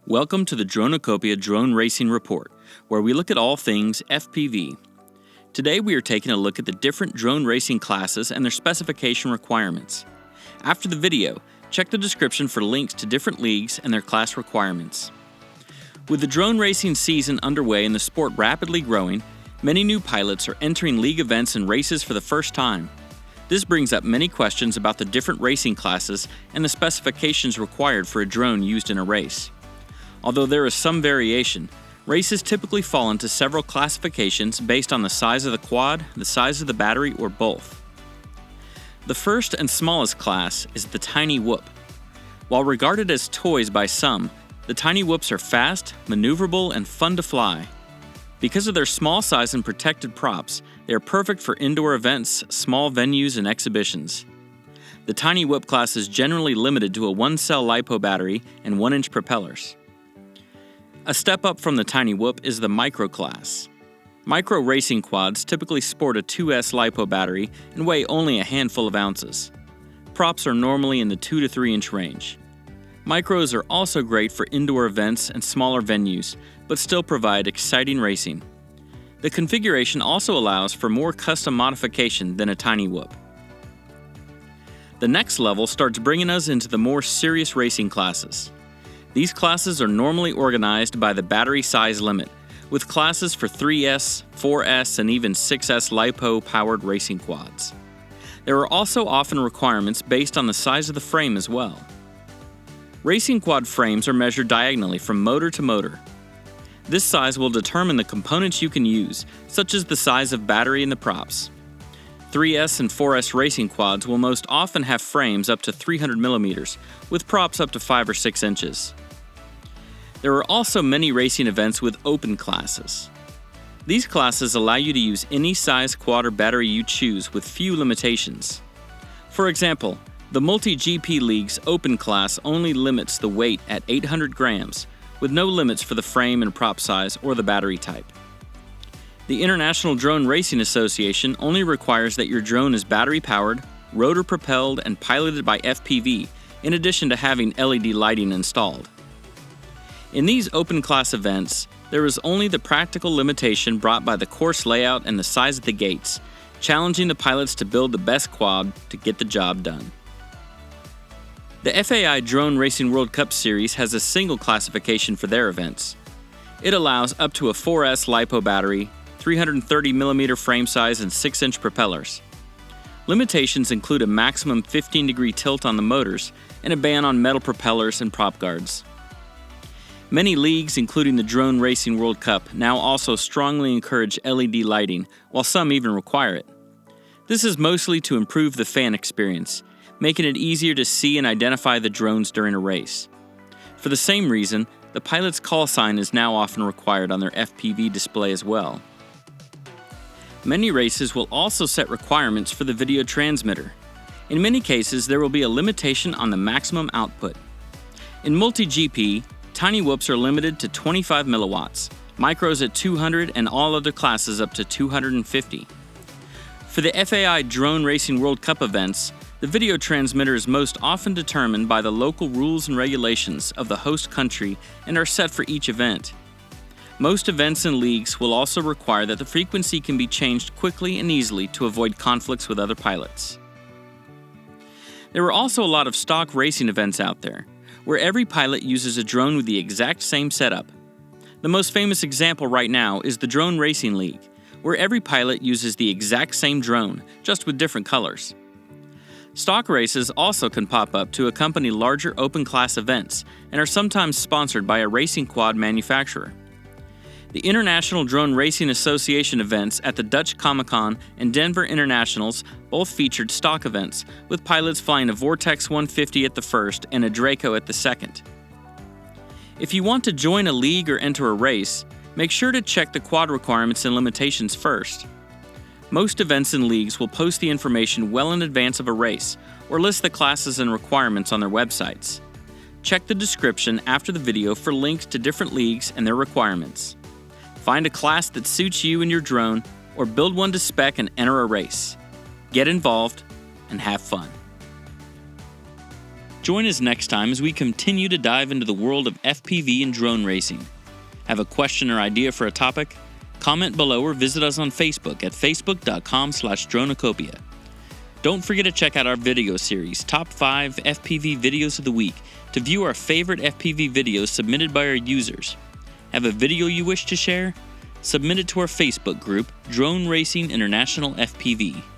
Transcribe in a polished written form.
Welcome to the Dronucopia Drone Racing Report, where we look at all things FPV. Today we are taking a look at the different drone racing classes and their specification requirements. After the video, check the description for links to different leagues and their class requirements. With the drone racing season underway and the sport rapidly growing, many new pilots are entering league events and races for the first time. This brings up many questions about the different racing classes and the specifications required for a drone used in a race. Although there is some variation, races typically fall into several classifications based on the size of the quad, the size of the battery, or both. The first and smallest class is the Tiny Whoop. While regarded as toys by some, the Tiny Whoops are fast, maneuverable, and fun to fly. Because of their small size and protected props, they are perfect for indoor events, small venues, and exhibitions. The Tiny Whoop class is generally limited to a 1-cell LiPo battery and 1-inch propellers. A step up from the Tiny Whoop is the Micro class. Micro racing quads typically sport a 2S LiPo battery and weigh only a handful of ounces. Props are normally in the 2 to 3 inch range. Micros are also great for indoor events and smaller venues, but still provide exciting racing. The configuration also allows for more custom modification than a Tiny Whoop. The next level starts bringing us into the more serious racing classes. These classes are normally organized by the battery size limit, with classes for 3S, 4S, and even 6S LiPo-powered racing quads. There are also often requirements based on the size of the frame as well. Racing quad frames are measured diagonally from motor to motor. This size will determine the components you can use, such as the size of battery and the props. 3S and 4S racing quads will most often have frames up to 300 millimeters, with props up to 5 or 6 inches. There are also many racing events with open classes. These classes allow you to use any size quad or battery you choose with few limitations. For example, the Multi-GP League's open class only limits the weight at 800 grams, with no limits for the frame and prop size or the battery type. The International Drone Racing Association only requires that your drone is battery-powered, rotor-propelled, and piloted by FPV, in addition to having LED lighting installed. In these open-class events, there is only the practical limitation brought by the course layout and the size of the gates, challenging the pilots to build the best quad to get the job done. The FAI Drone Racing World Cup Series has a single classification for their events. It allows up to a 4S LiPo battery, 330mm frame size, and 6-inch propellers. Limitations include a maximum 15-degree tilt on the motors and a ban on metal propellers and prop guards. Many leagues, including the Drone Racing World Cup, now also strongly encourage LED lighting, while some even require it. This is mostly to improve the fan experience, making it easier to see and identify the drones during a race. For the same reason, the pilot's call sign is now often required on their FPV display as well. Many races will also set requirements for the video transmitter. In many cases, there will be a limitation on the maximum output. In Multi-GP, Tiny Whoops are limited to 25 milliwatts, Micros at 200, and all other classes up to 250. For the FAI Drone Racing World Cup events, the video transmitter is most often determined by the local rules and regulations of the host country and are set for each event. Most events and leagues will also require that the frequency can be changed quickly and easily to avoid conflicts with other pilots. There are also a lot of stock racing events out there, where every pilot uses a drone with the exact same setup. The most famous example right now is the Drone Racing League, where every pilot uses the exact same drone, just with different colors. Stock races also can pop up to accompany larger open-class events and are sometimes sponsored by a racing quad manufacturer. The International Drone Racing Association events at the Dutch Comic-Con and Denver Internationals both featured stock events, with pilots flying a Vortex 150 at the first and a Draco at the second. If you want to join a league or enter a race, make sure to check the quad requirements and limitations first. Most events and leagues will post the information well in advance of a race, or list the classes and requirements on their websites. Check the description after the video for links to different leagues and their requirements. Find a class that suits you and your drone, or build one to spec and enter a race. Get involved and have fun. Join us next time as we continue to dive into the world of FPV and drone racing. Have a question or idea for a topic? Comment below or visit us on Facebook at facebook.com/Dronucopia. Don't forget to check out our video series, Top 5 FPV Videos of the Week, to view our favorite FPV videos submitted by our users. Have a video you wish to share? Submit it to our Facebook group, Drone Racing International FPV.